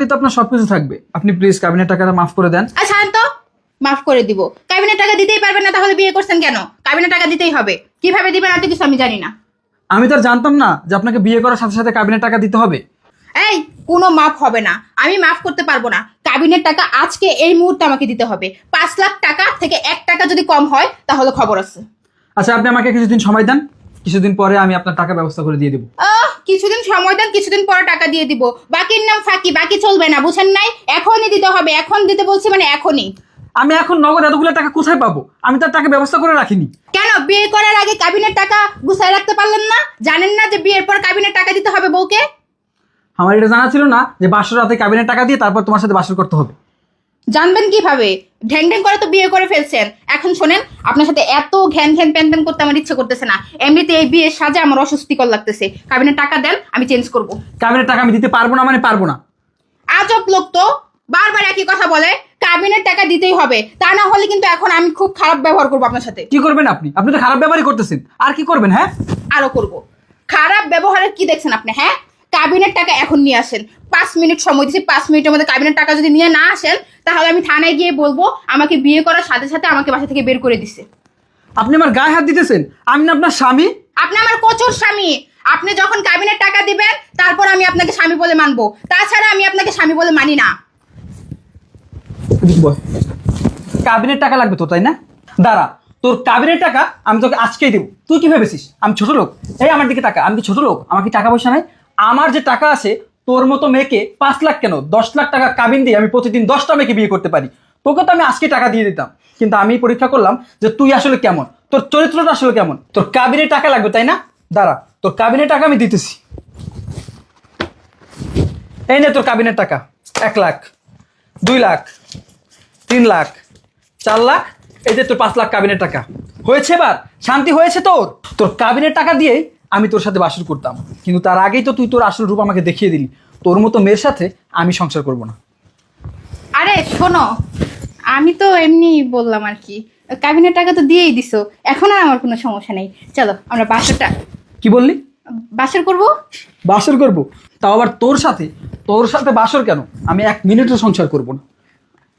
তো আপনার সবকিছু থাকবে। আপনি প্লিজ কাবিনের টাকাটা মাফ করে দেন। আচ্ছা তো মাফ করে দিব। কাবিনের টাকা দিতেই পারবেন না, তাহলে বিয়ে করছেন কেন? কাবিনের টাকা দিতেই হবে। কিভাবে দিবেন আর কিছু আমি জানি না। আমি তো আর জানতাম না যে আপনাকে বিয়ে করার সাথে সাথে কাবিনের টাকা দিতে হবে। এই কোনো মাফ হবে না, আমি মাফ করতে পারবো না। কাবিনের টাকা আজকে এই মুহূর্তে আমাকে দিতে হবে। 5 লাখ টাকা থেকে 1 টাকা যদি কম হয় তাহলে খবর আছে। আচ্ছা আপনি আমাকে কিছুদিন সময় দেন, কিছুদিন পরে আমি আপনার টাকা ব্যবস্থা করে দিয়ে দেবো। কিছুদিন সময় দেন, কিছুদিন পরে টাকা দিয়ে দিব। বাকির নাম ফাঁকি, বাকি চলবে না, বুঝেন নাই? এখনই দিতে হবে, এখন দিতে বলছি মানে এখনই। আমি এখন নগদ এতগুলো টাকা কোথায় পাবো? আমি তার টাকা ব্যবস্থা করে রাখিনি। কেন বিয়ে করার আগে কাবিনের টাকা গুছায় রাখতে পারলেন না? জানেন না যে বিয়ের পর কাবিনের টাকা দিতে হবে বউকে? আমার এটা জানা ছিল না যে বাসর রাতে কাবিনের টাকা দিয়ে তারপর তোমার সাথে বাসর করতে হবে। জানবেন কিভাবে? ঢ্যাং ঢ্যাং করে তো বিয়ে করে ফেলছেন। এখন শোনেন, আপনার সাথে এত ঘ্যান ঘ্যান প্যান প্যান করতে আমার ইচ্ছে করতেছে না। এমনিতে এই বিয়ের সাজে আমার অস্বস্তিকর লাগতেছে। কাবিনের টাকা দেন, আমি চেঞ্জ করব। কাবিনের টাকা আমি দিতে পারবো না মানে পারবো না। আজব লোক তো, বারবার একই কথা বলে। কাবিনের টাকা দিতেই হবে, তা না হলে কিন্তু এখন আমি খুব খারাপ ব্যবহার করবো আপনার সাথে। কি করবেন আপনি? আপনি তো খারাপ ব্যবহারই করতেছেন, আর কি করবেন? হ্যাঁ আরো করব। খারাপ ব্যবহারের কি দেখছেন আপনি? হ্যাঁ, কাবিনের টাকা এখন নিয়ে আসেন। 5 মিনিট সময় দিচ্ছি, 5 মিনিটের মধ্যে কাবিনের টাকা যদি নিয়ে না আসেন তাহলে আমি থানায় গিয়ে বলবো আমাকে বিয়ে করার সাথে সাথে আমাকে বাসা থেকে বের করে দিছে। আপনি আমার গায়ে হাত দিতেছেন। আমি না আপনার স্বামী? আপনি আমার কচুর স্বামী। আপনি যখন কাবিনের টাকা দিবেন তারপর আমি আপনাকে স্বামী বলে মানবো, তাছাড়া আমি আপনাকে স্বামী বলে মানি না। কাবিনের টাকা লাগবে তো, তাই না? দাঁড়া, তোর কাবিনের টাকা আমি তোকে আজকেই দেবো। তুই কি ভেবেছিস আমি ছোট লোক? এই আমার দিকে টাকা, আমি কি ছোট লোক? আমার কি টাকা পয়সা নাই? আমার যে টাকা আছে, তোর মতো মেয়েকে 5 লাখ কেন 10 লাখ টাকা কাবিন দিয়ে আমি প্রতিদিন 10টা মেয়েকে বিয়ে করতে পারি। তোকে তো আমি আজকে টাকা দিয়ে দিতাম, কিন্তু আমি পরীক্ষা করলাম যে তুই আসলে কেমন, তোর চরিত্রটা আসলে কেমন। তোর কাবিনের টাকা লাগবে তাই না? দাঁড়া, তোর কাবিনের টাকা আমি দিতেছি। এই নে তোর কাবিনের টাকা। 1 লাখ, 2 লাখ, 3 লাখ, 4 লাখ, এই যে তোর 5 লাখ কাবিনের টাকা। হয়েছে? এবার শান্তি হয়েছে তোর? তোর কাবিনের টাকা দিয়েই আমি তোর সাথে বাসর করতাম, কিন্তু তার আগেই তো তুই তোর আসল রূপ আমাকে দেখিয়ে দিলি। তোর মতো মেয়ের সাথে আমি সংসার করব না। আরে শোনো, আমি তো এমনি বললাম আর কি। কাবিনের টাকা তো দিয়েই দিছো, এখন আর আমার কোনো সমস্যা নেই। চলো আমরা বাসরটা কি বললি? বাসর করব। বাসর করব? তাও আবার তোর সাথে? তোর সাথে বাসর কেন? আমি 1 মিনিটও সংসার করব না।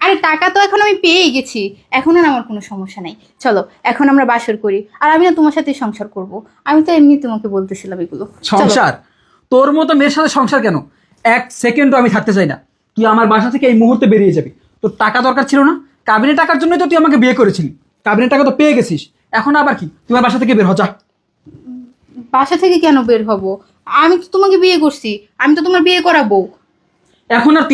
আরে টাকা তো এখন আমি পেয়েই গেছি, এখন আর আমার কোনো সমস্যা নেই। চলো এখন আমরা বাসর করি, আর আমি না তোমার সাথে সংসার করব। আমি তো এমনি তোমাকে বলতেছিলাম এগুলো। চলো। সংসার? তোর মতো মেয়ের সাথে সংসার কেন? 1 সেকেন্ডও আমি থাকতে চাই না। তুই আমার বাসা থেকে এই মুহূর্তে বেরিয়ে যাবি। তোর টাকা দরকার ছিল না? কাবিনের টাকার জন্যই তো তুই আমাকে বিয়ে করেছিলি। কাবিনের টাকা তো পেয়ে গেছিস, এখন আবার কি? তুই আমার বাসা থেকে বের হ, যা। বাসা থেকে কেন বের হব? আমি তো তোমাকে বিয়ে করছি, আমি তো তোমার বিয়ে করাবো। এখন আর